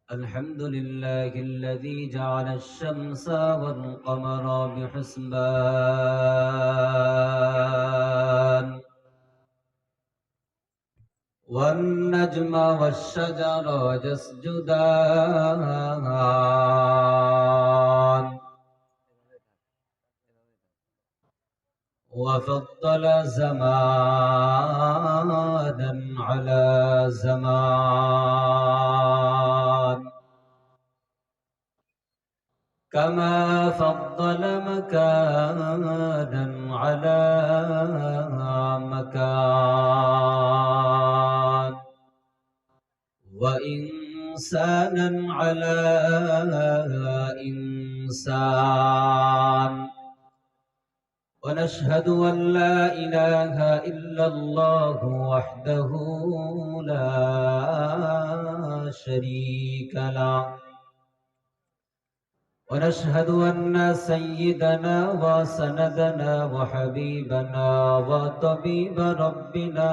الحمد لله الذي جعل الشمس والقمر بحسبان والنجم والشجر يسجدان وفضل زمانا على زمان كما فضل مكانا على مكان وإنسانا على إنسان ونشهد أن لا إله إلا الله وحده لا شريك له ونشهد أن سيدنا وسندنا وحبيبنا وطبيب ربنا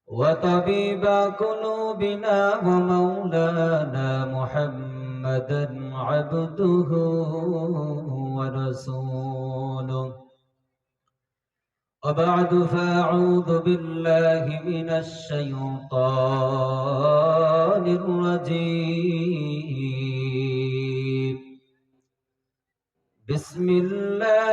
وطبيب قلوبنا ومولانا محمدا عبده ورسوله وبعد فأعوذ بالله من الشيطان الرجيم بسم الله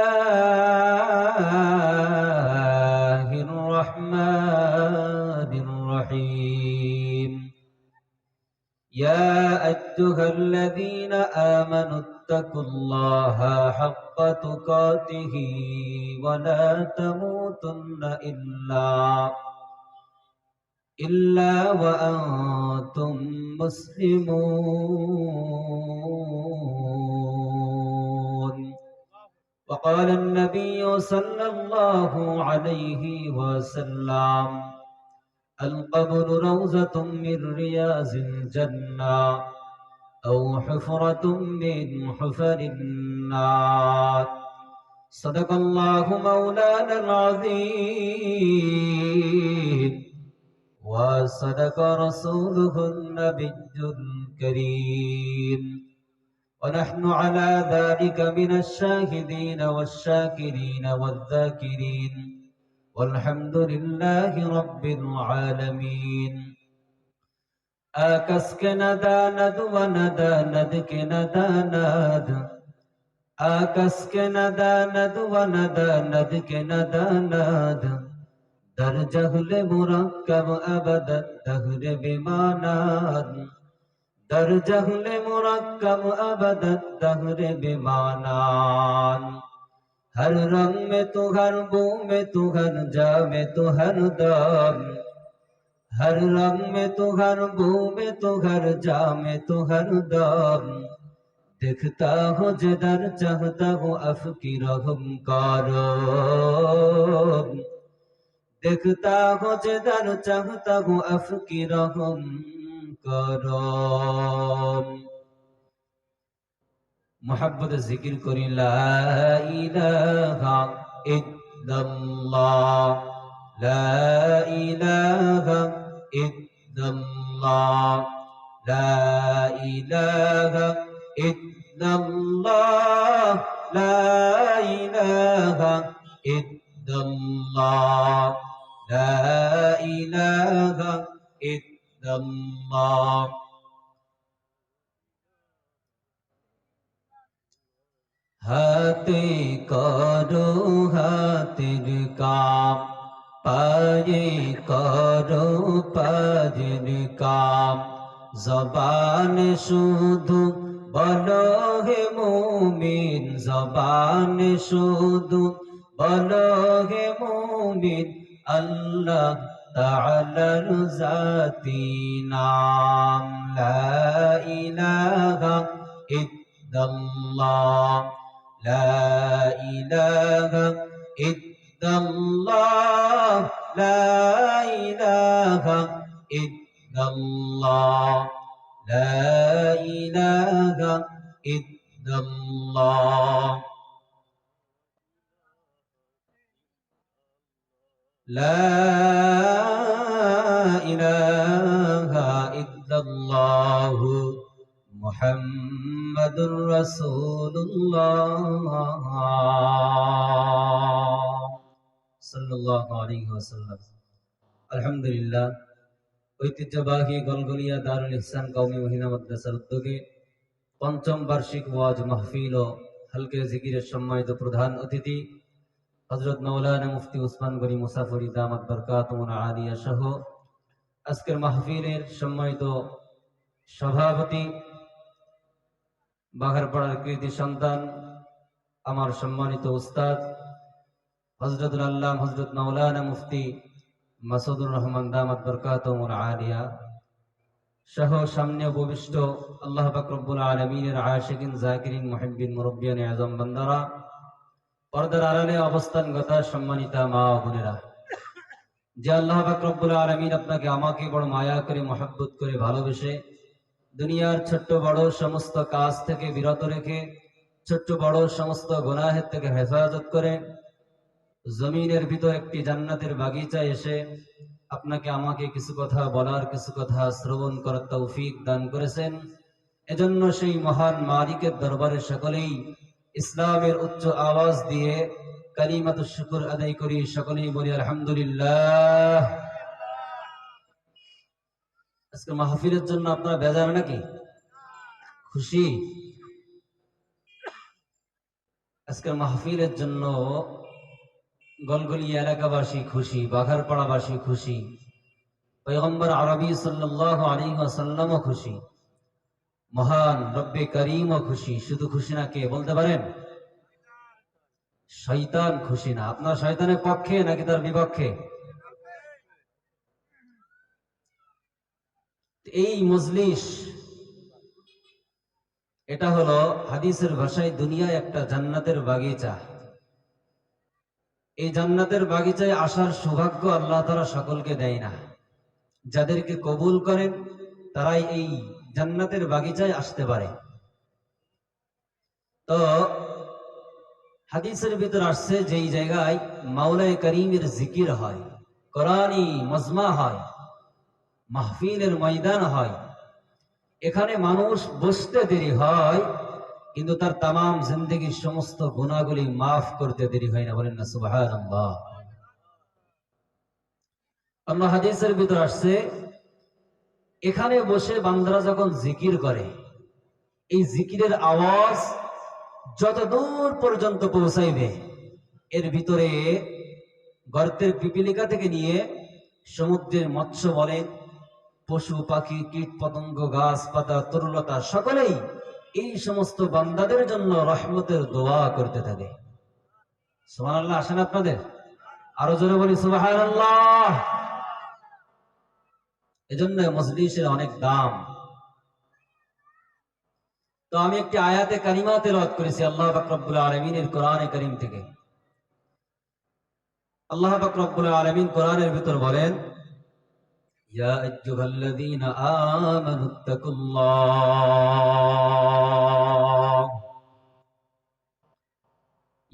الرحمن الرحيم يا أيها الذين آمنوا اتقوا الله حق تقاته ولا تموتن إلا وأنتم مسلمون وقال النبي صلى الله عليه وسلم القبر روضة من رياض الجنة أو حفرة من حفر النار صدق الله مولانا العظيم وصدق رسوله النبي الكريم ونحن على ذلك من الشاهدين والشاكرين والذاكرين والحمد لله رب العالمين آكس کے نداند ونداند کے نداند آکس کے نداند ونداند کے نداند در جہل مرکب ابد دہر بماناد در جہل مرکب ابد دہر بمانان ہر رنگ میں تو ہر بو میں تو ہر جا میں تو ہر دام ہر رنگ میں تو ہر بو میں تو ہر جا میں تو ہر دام دیکھتا ہو جدر چاہتا ہو اف کی رحم کارو دیکھتا ہو جدر چاہتا ہو اف کی رحم کرو محبت ذکر کری لا الہ الا اللہ لا الہ الا اللہ لا الہ الا اللہ لا الہ الا اللہ لا الہ الا اللہ হাতে করো হাতের কাম পায়ে করো পায়ের কাম জবান শুধু বলো হে মুমিন জবান শুধু বলো হে মুমিন আল্লাহ তাআলার জাতি নাম লা ইলাহা ইল্লাল্লাহ لا إله إلا الله لا إله إلا الله لا إله إلا الله لا إله মুহাম্মাদুর রাসূলুল্লাহ সাল্লাল্লাহু আলাইহি ওয়াসাল্লাম। আলহামদুলিল্লাহ, ঐতিহ্যবাহী গলগলিয়া দারুল ইহসান কওমি মহিলা মাদ্রাসার উদ্যোগে পঞ্চম বার্ষিক ওয়াজ মাহফিল ও হালকে জিকিরের সম্মানিত প্রধান অতিথি হযরত মাওলানা মুফতি উসমান গনি মুসাফিরি দামাত বরকাতুহুল আলিয়া সহ আজকের মাহফিলের সম্মানিত সভাপতি, বাঘারপাড়ার কৃতি সন্তান, আমার সম্মানিত উস্তাদ হযরতুল আল্লামা হযরত মাওলানা মুফতি মাসুদুর রহমান দামাত বরকাতুহুল আলিয়া সহ সামনে উপবিষ্ট আল্লাহ পাক রব্বুল আলামিনের আশিকিন জাকিরিন মুহিব্বিন মুরব্বিয়ান আযম বান্দারা, পর্দার আড়ালে অবস্থানগত সম্মানিতা মা ও বোনেরা, যে আল্লাহ পাক রব্বুল আলামিন আপনাকে আমাকে বড় মায়া করে মহব্বত করে ভালোবেসে দুনিয়ার ছোট্ট বড় সমস্ত কাজ থেকে বিরত রেখে ছোট্ট বড় সমস্ত গুনাহের থেকে হেফাজত করে জমিনের ভিতর একটি জান্নাতের বাগিচায় এসে আপনাকে আমাকে কিছু কথা বলার, কিছু কথা শ্রবণ করার তৌফিক দান করেছেন। এজন্য সেই মহান মালিকের দরবারে সকলেই ইসলামের উচ্চ আওয়াজ দিয়ে কালিমাতুশ শুকর আদায় করি, সকলেই বলি আলহামদুলিল্লাহ। আজকে মাহফিলের জন্য আপনারা বেজার নাকি খুশি? আজকে মাহফিলের জন্য গলগলিয়া এলাকাবাসী খুশি, বাঘারপাড়াবাসী খুশি, পয়গম্বর আরবি সাল্লাল্লাহু আলাইহি ওয়াসাল্লামও খুশি, মহান রব্বে করিমও খুশি। শুধু খুশি না, কে বলতে পারেন? শয়তান খুশি না। আপনার শয়তানের পক্ষে নাকি তার বিপক্ষে? এই মজলিস, এটা হলো হাদিসের ভাষায় দুনিয়ায় একটা জান্নাতের বাগিচা। এই জান্নাতের বাগিচায় আসার সৌভাগ্য আল্লাহ তাআলা সকলকে দেয় না। যাদেরকে কবুল করেন তারাই এই জান্নাতের বাগিচায় আসতে পারে। তো হাদিসের ভিতর আসছে, যেই জায়গায় মাওলায়ে করিমের জিকির হয়, কোরআনী মজমা হয়, মাহফিলের ময়দান হয়, এখানে মানুষ বসতে দেরি হয় কিন্তু তার তামাম জিন্দেগির সমস্ত গুনাহগুলি মাফ করতে দেরি হয় না। বলেন না সুবহানাল্লাহ। আল্লাহ হাদিসের ভিতর আসছে, এখানে বসে বান্দারা যখন জিকির করে, এই জিকিরের আওয়াজ যত দূর পর্যন্ত পৌঁছাইবে, এর ভিতরে গর্তের পিপিলিকা থেকে নিয়ে সমুদ্রের মৎস্য বলেন, পশু পাখি, কীট পতঙ্গ, গাছপাতা, তরুলতা, সকলেই এই সমস্ত বান্দাদের জন্য রহমতের দোয়া করতে থাকে। সুবহানাল্লাহ আসেন আপনাদের? আরো জোরে বলি সুবহানাল্লাহ। এজন্য মজলিসের অনেক দাম। তো আমি একটি আয়াতে কারিমা তেলাওয়াত করেছি আল্লাহ পাক রব্বুল আলামিনের কোরআনে কারীম থেকে। আল্লাহ পাক রব্বুল আলামিন কোরআনের ভিতর বলেন, ইয়া আইয়ুহাল্লাযীনা আমানুত্তাকুল্লাহ,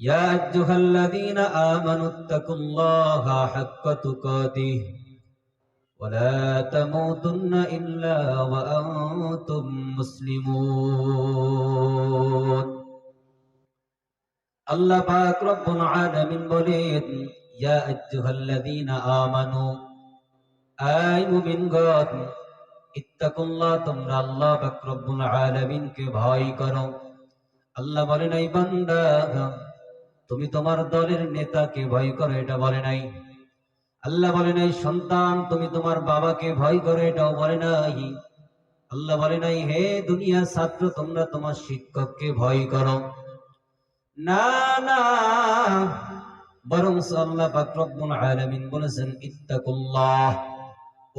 ইয়া আইয়ুহাল্লাযীনা আমানুত্তাকুল্লাহা হাক্কা তুকাতিহি ولا تموتن إلا وأنتم مسلمون। আল্লাহ পাক রব্বুল আলামিন বলেন, ইয়া আইয়ুহাল্লাযীনা আমানু, আয় মুমিনগণ, ইত্তাকুল্লাহ, তোমরা আল্লাহ পাক রব্বুল আলামিনকে ভয় করো। আল্লাহ বলে নাই বান্দা তুমি তোমার দলের নেতাকে ভয় করো, এটা বলে নাই। আল্লাহ বলে নাই সন্তান তুমি তোমার বাবাকে ভয় করো, এটাও বলে নাই। আল্লাহ বলে নাই হে দুনিয়ার ছাত্র তোমরা তোমার শিক্ষককে ভয় করো। না না, বরং আল্লাহ পাক রব্বুল আলামিন বলেছেন ইত্তাকুল্লাহ,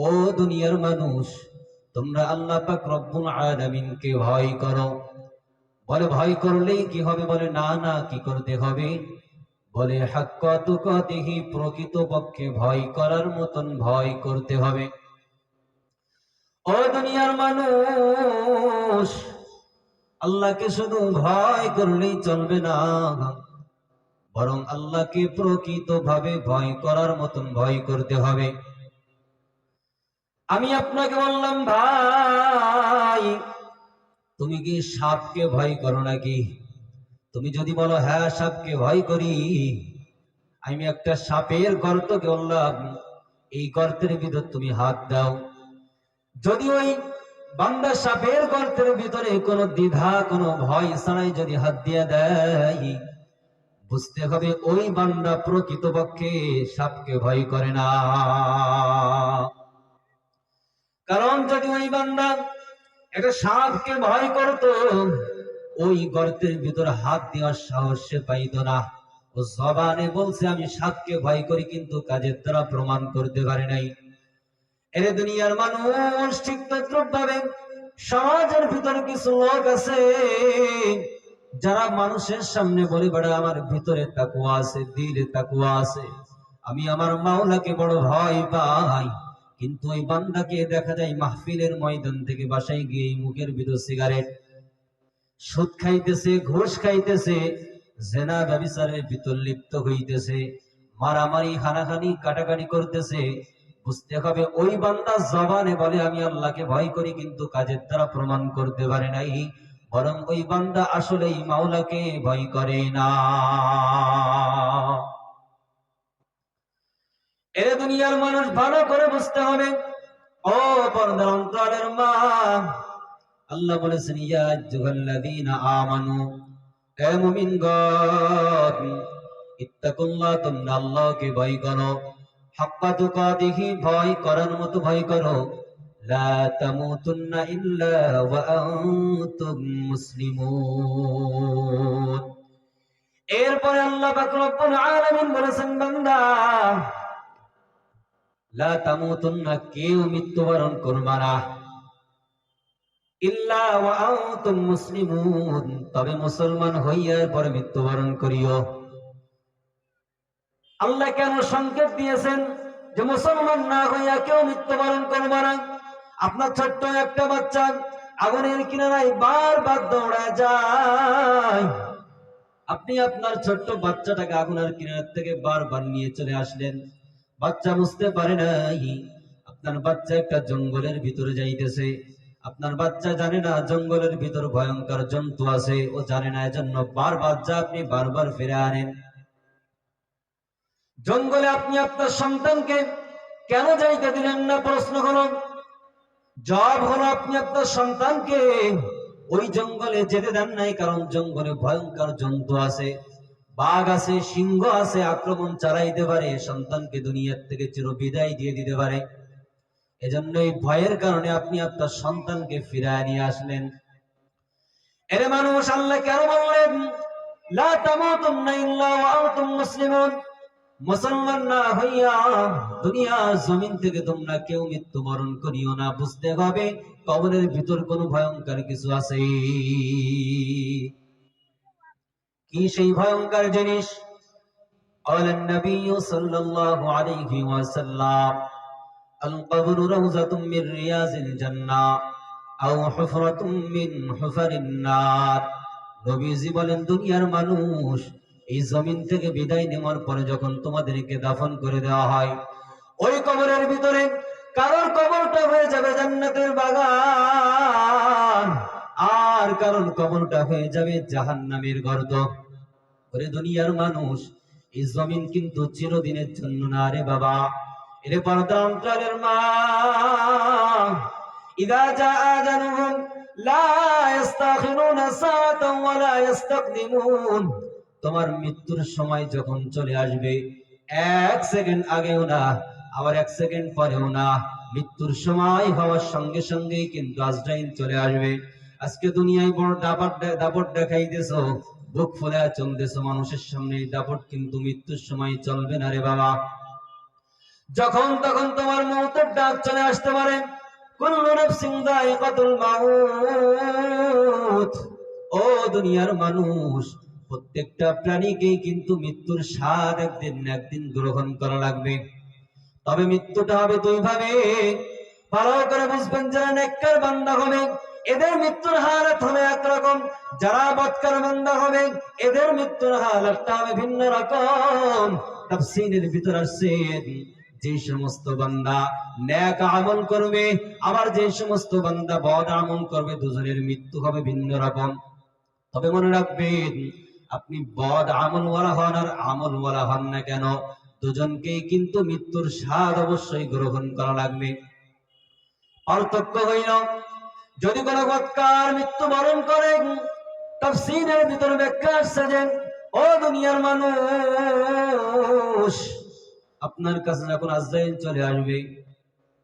ও দুনিয়ার মানুষ তোমরা আল্লাহ পাক রব্বুল আলামিনকে ভয় করো। বলে ভয় করলেই কি হবে? বলে না না, কি করতে হবে? বলে হাক্কা তুকাতিহি, প্রকৃতপক্ষে ভয় করার মতন ভয় করতে হবে। ও দুনিয়ার মানুষ, আল্লাহকে শুধু ভয় করলেই চলবে না, বরং আল্লাহকে প্রকৃতভাবে ভয় করার মতন ভয় করতে হবে। আমি আপনাকে বললাম ভাই তুমি কি সাপকে ভয় করো নাকি? তুমি যদি বলো হ্যাঁ সাপকে ভয় করি, আমি একটা সাপের গর্তকে বললাম, এই গর্তের ভিতর তুমি হাত দাও। যদি ওই বান্দা সাপের গর্তের ভিতরে কোনো দ্বিধা কোনো ভয় ছাড়াই যদি হাত দিয়ে দেয়, বুঝতে হবে ওই বান্দা প্রকৃতপক্ষে সাপকে ভয় করে না। কারণ যদি ওই বান্দা একটা সাপকে ভয় করত, ওই গর্তের ভিতরে হাত দেওয়ার সাহস সে পাইত না। ও জবানে বলছে আমি সাপকে ভয় করি, কিন্তু কাজের দ্বারা প্রমাণ করতে পারে নাই। এর দুনিয়ার মানুষ ঠিক তদ্রুপভাবে সমাজের ভিতরে কিছু লোক আছে যারা মানুষের সামনে বলে বেড়ায় আমার ভিতরে তাকওয়া আছে, দিলে তাকওয়া আছে, আমি আমার মাওলাকে বড় ভয় পাই। কিন্তু ওই বান্দাকে দেখা যায় মাহফিলের ময়দান থেকে বাসায় গিয়ে মুখের ভিতর সিগারেট, সুদ খাইতেছে, ঘুষ খাইতেছে, জেনা ব্যভিচারের ভিতর লিপ্ত হইতেছে, মারামারি হানাহানি কাটাকাটি করতেছে। বুঝতে হবে ওই বান্দা জবানে বলে আমি আল্লাহকে ভয় করি, কিন্তু কাজের দ্বারা প্রমাণ করতে পারে নাই, বরং ওই বান্দা আসলেই মাওলাকে ভয় করে না। এর দুনিয়ার মানুষ ভালো করে বুঝতে হবে। ও পর্দার অন্তরের মা, আল্লাহ বলেছেন ইয়া আইয়ুহাল্লাযীনা আমানু, হে মুমিনগণ, ইত্তাকুল্লাহ, তোমরা আল্লাহকে ভয় করো, হাক্কা তুকাতিহি, ভয় করার মতো ভয় করো, লা তামুতুন্না ইল্লা ওয়া আনতুম মুসলিমুন। এরপরে আল্লাহ পাক রব্বুল আলামিন বলেছেন বান্দা লা তামুতুন্না, কেউ মৃত্যুবরণ করবা না, ইল্লা ওয়া আনতুম মুসলিমুন, তবে মুসলমান হইয়ার পরে মৃত্যুবরণ করিও। আল্লাহ কেন সংকেত দিয়েছেন যে মুসলমান না হইয়া কেউ মৃত্যুবরণ করবে না? আপনার ছোট্ট একটা বাচ্চা আগুনের কিনারায় বারবার দৌড়ায় যায়, আপনি আপনার ছোট্ট বাচ্চাটাকে আগুনের কিনারা থেকে বারবার নিয়ে চলে আসলেন, বাচ্চা বুঝতে পারে নাই আপনার বাচ্চা একটা জঙ্গলের ভিতরে যাইতেছে। আপনার বাচ্চা জানে না জঙ্গলের ভিতর ভয়ঙ্কর জন্তু আছে, ও জানে না, এজন্য বারবার যা আপনি বারবার ফিরে আনেন। জঙ্গলে আপনি আপনার সন্তানকে কেন যাইতে দিলেন না? প্রশ্ন হলো, জবাব হলো আপনি আপনার সন্তানকে ওই জঙ্গলে যেতে দেন নাই কারণ জঙ্গলে ভয়ঙ্কর জন্তু আছে, বাঘ আছে, সিংহ আছে, আক্রমণ চালাইতে পারে, সন্তানকে দুনিয়ার থেকে চিরবিদায় দিয়ে দিতে পারে। এজন্য এই ভয়ের কারণে আপনি আপনার সন্তানকে ফিরায় নিয়ে আসলেন। এর মানুষ আল্লাহ কেন বললেন লা তামুতুন্না ইল্লা ওয়া আনতুম মুসলিমুন, মুসলমান না হইয়া দুনিয়ার জমিন থেকে তোমরা কেউ মৃত্যুবরণ করিও না? বুঝতে হবে কবরের ভিতর কোন ভয়ঙ্কর কিছু আছে। কি সেই ভয়ঙ্কর জিনিস? ক্বালা নবী সাল্লাল্লাহু আলাইহি ওয়াসাল্লাম, আল কবরু রাউযাতুম মির রিয়াজিল জান্নাহ আও হুফরাতুম মিন হুফারিন নার। নবীজি বলেন দুনিয়ার মানুষ, এই জমিন থেকে বিদায় নেওয়ার পরে যখন তোমাদেরকে দাফন করে দেওয়া হয়, ওই কবরের ভিতরে কারোর কবরটা হয়ে যাবে জান্নাতের বাগান, আর কারোর কবরটা হয়ে যাবে জাহান্নামের গর্ত। ওরে দুনিয়ার মানুষ, এই জমিন কিন্তু চিরদিনের জন্য না রে বাবা। এরে পর্দার অন্তরের মা, ইযা জাআ আজালুহুম লা ইস্তাখিরুনা সাআতান ওয়া লা ইস্তাকদিমুন। তোমার মৃত্যুর সময় যখন চলে আসবে, এক সেকেন্ড আগেও না, আবার এক সেকেন্ড পরেও না, মৃত্যুর সময় হওয়ার সঙ্গে সঙ্গেই কিন্তু আজরাইল চলে আসবে। আজকে দুনিয়ায় বড় দাপট দেখাইতেছো, বুক ফুলে চলতেছো মানুষের সামনে, দাপট কিন্তু মৃত্যুর সময় চলবে না রে বাবা। যখন তখন তোমার মওতের ডাক চলে আসতে পারে। কুল্লু নাফসিন যায়িকাতুল মাউত। ও দুনিয়ার মানুষ, প্রত্যেকটা প্রাণীকেই কিন্তু মৃত্যুর স্বাদ একদিন না একদিন গ্রহণ করা লাগবে। তবে মৃত্যুটা হবে দুইভাবে, ভালো করে বুঝবেন। যারা নেককার বান্দা হবে এদের মৃত্যুর হালত হবে একরকম, যারা বদকার বান্দা হবে এদের মৃত্যুর হালতটা হবে ভিন্ন রকম। তাফসীরের ভিতর আসছে যে সমস্ত বান্দা নেক আমল করবে, আবার যে সমস্ত বান্দা বদ আমল করবে, দুজনের মৃত্যু হবে ভিন্ন রকম। তবে মনে রাখবেন, আপনি বদ আমলওয়ালা হন আর আমলওয়ালা হন না কেন, দুজনকেই কিন্তু মৃত্যুর স্বাদ অবশ্যই গ্রহণ করা লাগবে। পার্থক্য হইল, যদি কোনো বৎকার মৃত্যুবরণ করে, তাফসীরের ভিতরে ব্যাখ্যা আসছে যে, ও দুনিয়ার মানুষ, আপনার কাছে যখন আজরাইল চলে আসবে,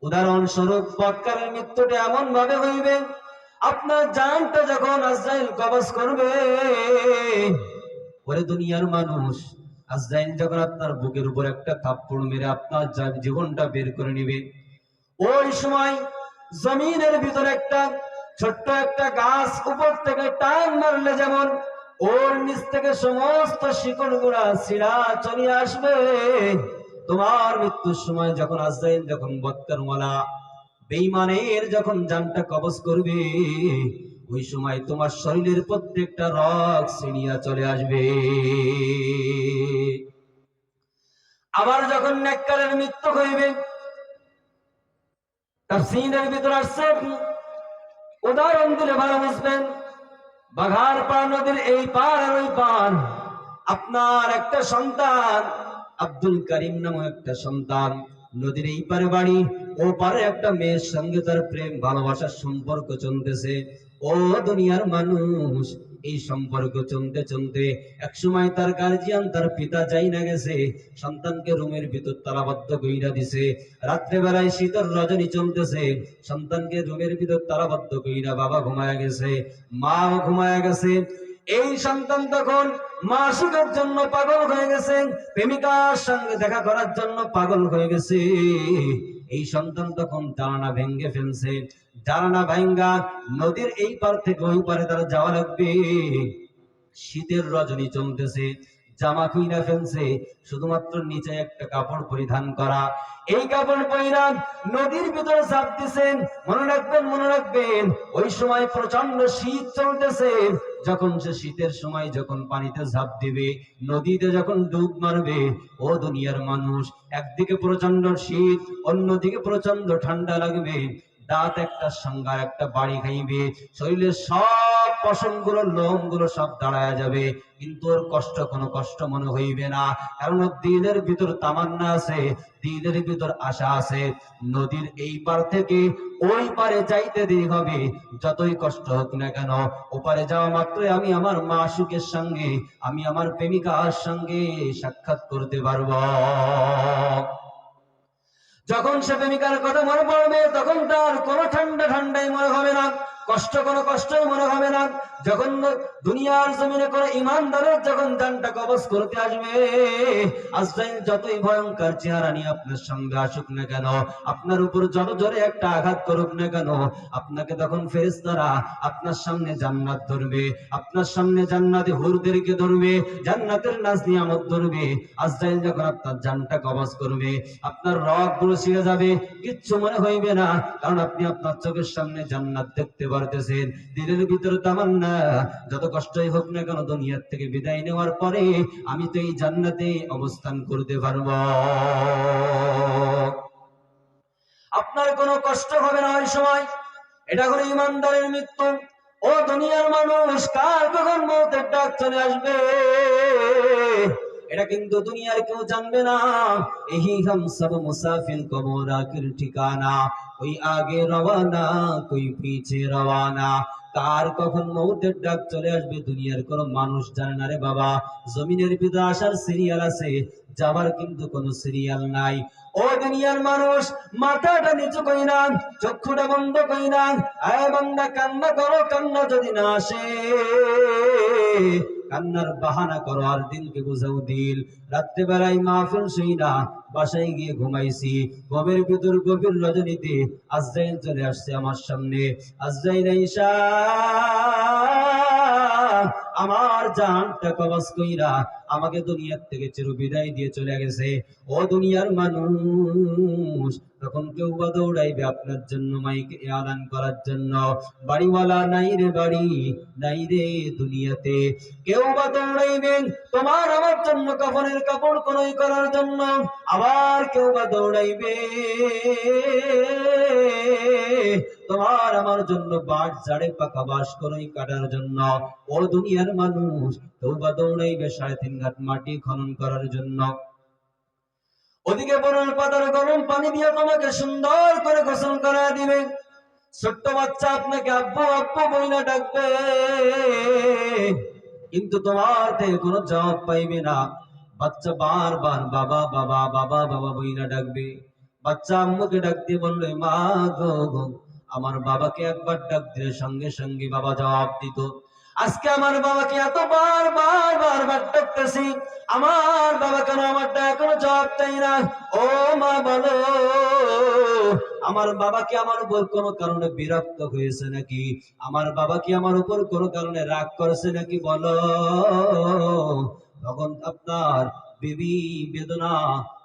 উদাহরণস্বরূপ বৎকারের মৃত্যুটা এমন ভাবে হইবে, আপনার জানটা যখন আজরাইল কবজ করবে, ওরে দুনিয়ার মানুষ, আজরাইল যখন আপনার বুকের উপর একটা থাপ্পড় মেরে আপনার জীবনটা বের করে নিবে, ওই সময় জমিনের ভিতরে একটা ছোট্ট একটা গাছ উপর থেকে টান মারলে যেমন ওর নিচ থেকে সমস্ত শিকড় গুড়া ছিঁড়া চলে আসবে, তোমার মৃত্যুর সময় যখন আজরাইল যখন বৎকারওয়ালা বেঈমানের যখন জানটা কবজ করবে, ওই সময় তোমার শরীরের প্রত্যেকটা রগ ছিঁড়িয়া চলে আসবে। আবার যখন নেককারের মৃত্যু হইবে, তাফসীরের ভিতর আসছে, উদাহরণ দিলে ভালো বুঝবেন, বাঘার পার নদীর এই পার আর ওই পার, আপনার একটা সন্তান আব্দুল করিম নামে একটা সন্তান, নদীর এই পারে বাড়ি, ও পারে একটা মেয়ের সঙ্গে তার প্রেম ভালোবাসার সম্পর্ক চলতেছে। ও দুনিয়ার মানুষ, এই সম্পর্ক চলতে চলতে এক সময় তার গার্জিয়ান, তার পিতা যাই না গেছে, সন্তানকে রুমের ভিতর তালাবদ্ধ কইরা দিছে। রাত্রে বেলায় শীতল রজনী চলতেছে, সন্তানকে রুমের ভিতর তালাবদ্ধ কইরা বাবা ঘুমায়া গেছে, মাও ঘুমায়া গেছে। এই সন্তান তখন মাসুকের জন্য পাগল হয়ে গেছে, প্রেমিকার সঙ্গে দেখা করার জন্য পাগল হয়ে গেছে। এই সন্তান তখন জানালা ভেঙ্গে ফেলছে, জানালা ভাঙ্গা নদীর এই পার থেকে ওই পারে তারা যাওয়া লাগবে। শীতের রজনী চলতেছে, জামা খুইনা ফেলছে, শুধুমাত্র নিচে একটা কাপড় পরিধান করা। এই কাপড় পরিরা নদীর ভিতরে ঝাঁপ দিছেন। মনে রাখবেন, মনে রাখবেন, ওই সময় প্রচন্ড শীত চলতেছে। যখন সে শীতের সময় যখন পানিতে ঝাঁপ দিবে, নদীতে যখন ডুব মারবে, ও দুনিয়ার মানুষ, একদিকে প্রচন্ড শীত, অন্যদিকে প্রচন্ড ঠান্ডা লাগবে। দাঁত একটা সংজ্ঞার একটা বাড়ি খাইবে, শরীরের সব পশমগুলো, লোমগুলো সব দাঁড়ায় যাবে, কিন্তু ওর কোনো কষ্ট মনে হইবে না, কারণ দিলের ভিতর তামান্না আছে, দিলের ভিতর আশা আছে। নদীর এই পার থেকে ওই পারে যাইতে দেরি হবে, যতই কষ্ট হোক না কেন, ওপারে যাওয়া মাত্রই আমি আমার মাসুকের সঙ্গে, আমি আমার প্রেমিকার সঙ্গে সাক্ষাৎ করতে পারবো। যখন সে প্রেমিকার কথা মনে পড়বে, তখন তার কোনো ঠান্ডাই মনে হবে না, কোনো কষ্টই মনে হবে না। যখন দুনিয়ার জমিনে করে ইমানদারের যখন জানটা কবজ করতে আসবে, আজরাইল যতই ভয়ঙ্কর চেহারা নিয়ে আপনার সঙ্গে আসুক না কেন, আপনার উপর যত জোরে একটা আঘাত করুক না কেন, আপনাকে তখন ফেরেশতারা আপনার সামনে জান্নাত ধরবে, আপনার সামনে জান্নাতে হুরদেরকে ধরবে, জান্নাতের নাজ নিয়ামত ধরবে। আজরাইল যখন আপনার জানটা কবজ করবে, আপনার রগগুলো ছিঁড়ে যাবে, কিচ্ছু মনে হইবে না, কারণ আপনি আপনার চোখের সামনে জান্নাত দেখতে পারতেছেন। দিলের ভিতরে তামান্না, যত কষ্টই হোক না কেন, দুনিয়ার থেকে বিদায় নেওয়ার পরে আমি তো এই জান্নাতে অবস্থান করতে পারবো, আপনার কোনো কষ্ট হবে না ওই সময়। এটা হলো ইমানদারের মৃত্যু। ও দুনিয়ার মানুষ, কার কখন মৌতের ডাক চলে আসবে এটা কিন্তু দুনিয়ার কেউ জানবে না। यही हम सब मुसाफिर कब्र आखिर ठिकाना, कोई आगे रवाना कोई पीछे रवाना। কার কখন মৌতের ডাক চলে আসবে দুনিয়ার কোনো মানুষ জানে না রে বাবা। জমিনের ভিতরে আসার সিরিয়াল আছে, যাবার কিন্তু কোনো সিরিয়াল নাই। ও দুনিয়ার মানুষ, মাথাটা নিচু কইরা, চক্ষুটা বন্ধ কইরা, আয় বান্দা কান্না করো, কান্না যদি না আসে, কান্নার বাহানা করো আর দিলকে বুঝাও দিল। রাত্রে বেলায় মাহফিল শুই না, বাসায় গিয়ে ঘুমাইছি, ঘুমের ভিতর গভীর রজনীতে আজরাইল চলে আসছে আমার সামনে। আজরাইল ঈশা আমার জানটা কবজ কইরা আমাকে দুনিয়ার থেকে চিরবিদায় দিয়ে চলে গেছে। ও দুনিয়ার মানুষ, তখন কেউ বা দৌড়াইবে আপনার জন্য মাইকে এলান করার জন্য, বাড়িওয়ালা নাই রে বাড়ি, নাই রে দুনিয়াতে। কেউ বা দৌড়াইবেন তোমার আমার জন্য কাফনের কাপড় ক্রয় করার জন্য, আবার কেউ বা দৌড়াইবে তোমার আমার জন্য বাঁশ ঝাড়ে পাকা বাঁশ ক্রয় কাটার জন্য। ও দুনিয়ার মানুষ, কেউ বা দৌড়াইবে 3.5 ঘাট মাটি খনন করার জন্য। ওদিকে বরল পাতার গরম পানি দিয়ে তোমাকে সুন্দর করে গোসল করা দিবে। ছোট্ট বাচ্চা আপনাকে আব্বু আব্বু বইলা ডাকবে, কিন্তু তোমার থেকে কোনো জবাব পাইবে না। বাচ্চা বারবার বাবা বাবা বাবা বাবা বইলা ডাকবে। বাচ্চা আম্মুকে ডাক দিয়ে বলবে, মা গো গো। আমার বাবাকে একবার ডাক দিলে সঙ্গে সঙ্গে বাবা জবাব দিত। আজকে আমার বাবাকে এত বারবার ডাকতেছি, আমার বাবা কেন আমার ডাক কোনো জবাব দেয় না? ও মা বলো, আমার বাবা কি আমার উপর কোনো কারণে বিরক্ত হয়েছে নাকি? আমার বাবা কি আমার উপর কোনো কারণে রাগ করেছে নাকি? বলো। তখন আপনার বিবি বেদনা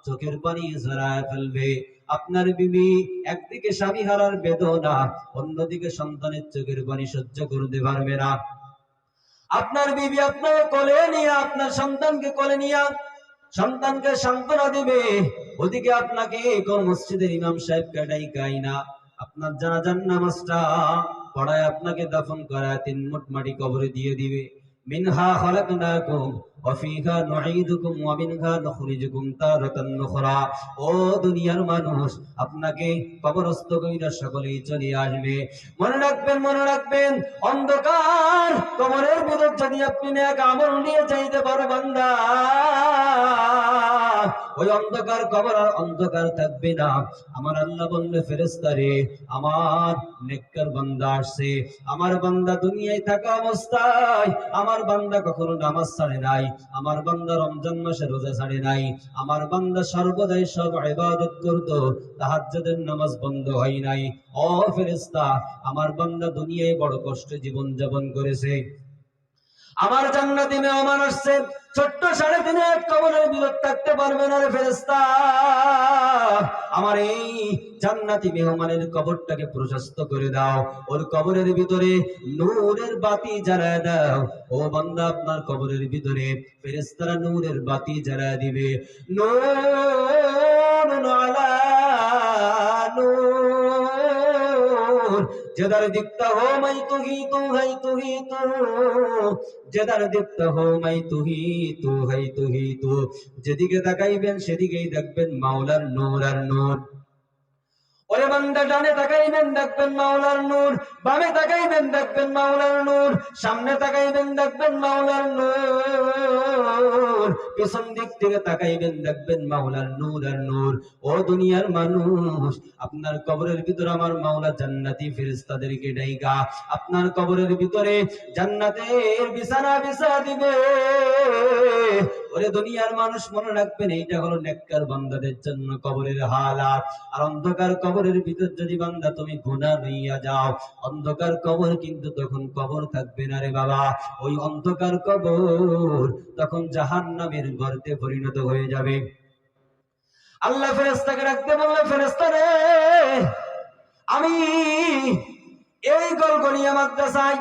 চোখের পানি ঝরায় ফেলবে। আপনার বিবি একদিকে স্বামী হারার বেদনা, অন্যদিকে সন্তানের চোখের পানি সহ্য করতে পারবে না। আপনার বিবি আপনাকে কোলে নিয়ে, আপনার সন্তানকে কোলে নিয়ে সন্তানকে সান্ত্বনা দিবে। ওদিকে আপনাকে কোন মসজিদের ইমাম সাহেবকে ডাইকাই না, আপনার জানাজার নামাজটা পড়ায় আপনাকে দাফন করায় 3 মুঠ মাটি কবরে দিয়ে দিবে। মিনহা খালাকনাকুম ওয়া ফিহা নুঈদুকুম ওয়া মিনহা নুখরিজুকুম তারাতান নুখরা। ও দুনিয়ার মানুষ, আপনাকে কবরস্থ কইরা সকলেই চলে আসবে। মনে রাখবেন, অন্ধকার কবরের ভিতর যদি আপনি নেক আমল নিয়ে যাইতে পারো বান্দা, ওই অন্ধকার কবর আর অন্ধকার থাকবে না। আমার আল্লাহ বললে, ফেরেশতারে আমার নেককার বান্দা আসছে, আমার বান্দা দুনিয়ায় থাকা অবস্থায় আমার বান্দা কখনো নামাজ ছাড়ে নাই, আমার বান্দা রমজান মাসে রোজা ছাড়ে নাই, আমার বান্দা সর্বদাই সব ইবাদত করত, তাহাজ্জুদের নামাজ বন্ধ হয় নাই। ও ফেরেশতা, আমার বান্দা দুনিয়ায় বড় কষ্টে জীবন যাপন করেছে, আমার জান্নাতি মেহমান আসছে, ছোট্ট 3.5 কবরের ভিতর থাকতে পারবে না রে ফেরেশতা। আমার এই জান্নাতি মেহমানের কবরটাকে প্রশস্ত করে দাও, ওর কবরের ভিতরে নূরের বাতি জ্বালায় দাও। ও বান্দা, আপনার কবরের ভিতরে ফেরেশতারা নূরের বাতি জ্বালায় দিবে। নূরুন আলা নূর, जिधर दिखता हो मैं तू ही तू है, तू ही तू, जिधर दिखता हो मैं तू ही तू है, तू ही तू। যেদিকে তাকাইবেন সেদিকেই দেখবেন মাওলার নূর আর নূর। ওরে বান্দা, ডানে তাকাইবেন দেখবেন মাওলার নূর, বামে তাকাইবেন দেখবেন মাওলার নূর, সামনে তাকাইবেন দেখবেন মাওলার নূর, পিছন দিক থেকে তাকাইবেন দেখবেন মাওলার নূর আর নূর। ও দুনিয়ার মানুষ, আপনার কবরের ভিতরে আমার মাওলা জান্নাতি ফেরেশতাদেরকে ডাইকা আপনার কবরের ভিতরে জান্নাতের বিছানা বিছা দিবে। ওরে দুনিয়ার মানুষ, মনে রাখবেন, এইটা হলো নেককার বান্দাদের জন্য কবরের হালাত। আর অন্ধকার কবরের ভিতর যদি বান্দা তুমি গুনাহ লইয়া যাও, অন্ধকার কবর কিন্তু তখন কবর থাকবে না রে বাবা। ওই অন্ধকার কবর তখন জাহান্নামের গর্তে পরিণত হয়ে যাবে। আল্লাহ ফেরেশতাকে রাখতে বললে, ফেরেশতা রে, আমি এই গলগলিয়া মাদ্রাসায়,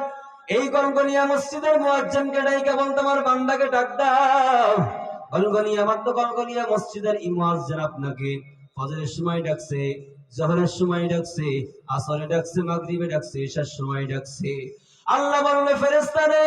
এই গলগলিয়া মসজিদের মুয়াজ্জিনকে ডাইকা বলতে, আমার বান্দাকে ডাক দাও। গলগলিয়া মসজিদের মুয়াজ্জিন আপনাকে ফজরের সময় ডাকছে, জোহরের সময় ডাকছে, আসরে ডাকছে, মাগরিবে ডাকছে, ইশার সময় ডাকছে। আল্লাহ বললে, ফেরেশতা রে,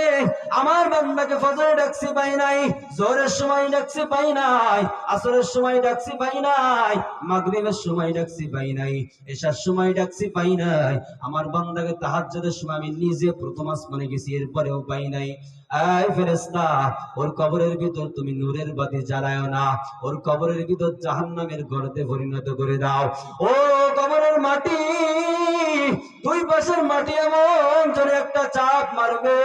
আমার বান্দাকে ফজরে ডাকছি পাই নাই, জোহরের সময় ডাকছি পাই নাই, আসরের সময় ডাকছি পাই নাই, মাগরিবের সময় ডাকছি পাই নাই, ইশার সময় ডাকছি পাই নাই, আমার বান্দাকে তাহাজ্জুদের সময় আমি নিজে প্রথম আসমানে গেছি, এরপরেও পাই নাই। এই ফেরেশতা, ওর কবরের ভিতর তুমি নূরের বাতি জ্বালায়ো না, ওর কবরের ভিতর জাহান্নামের গর্তে পরিণত করে দাও। ও কবরের মাটি, দুই পাশের মাটি এমন জোরে একটা চাপ মারবে,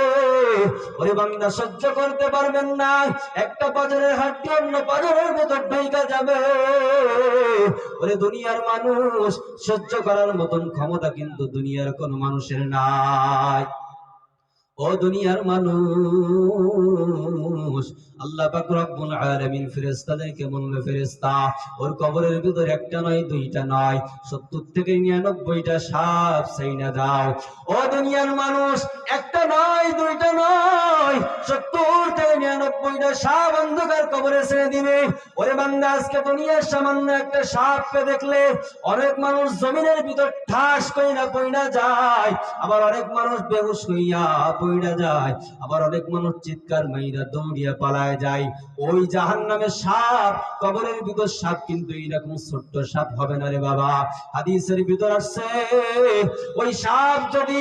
ওরে বান্দা সহ্য করতে পারবেন না, একটা পাজরের হাড্ডি অন্য পাজরের ভেতর ঢুকে যাবে। ওরে দুনিয়ার মানুষ, সহ্য করার মতন ক্ষমতা কিন্তু দুনিয়ার কোন মানুষের নাই। ও ও দুনিয়ার মানুষ, আল্লাহ পাক রব্বুল আলামিন ফেরেশতাদেরকে বলল, ফেরেশতা ওর কবরের ভিতর একটা নয় দুইটা নয় 70 থেকে 99টা সাপ ছাইনা দাও। ও দুনিয়ার মানুষ, একটা নয় দুইটা নয় 70 থেকে 99টা সাপ অন্ধকার কবরে ছেড়ে দিবে। ওরে বান্দা, আজকে দুনিয়ার সামান্য একটা সাপকে দেখলে অনেক মানুষ জমিনের ভিতর ঠাস কইরা পইড়া যায়, আবার অনেক মানুষ বেহুশ হইয়া পইড়া যায়, আবার অনেক মানুষ চিৎকার মাইরা দৌড়িয়া পালায় যায়। ওই জাহান্নামের সাপ, কবরের ভিতর সাপ কিন্তু এরকম ছোট্ট সাপ হবে না রে বাবা। হাদিসের ভিতর আসছে, ওই সাপ যদি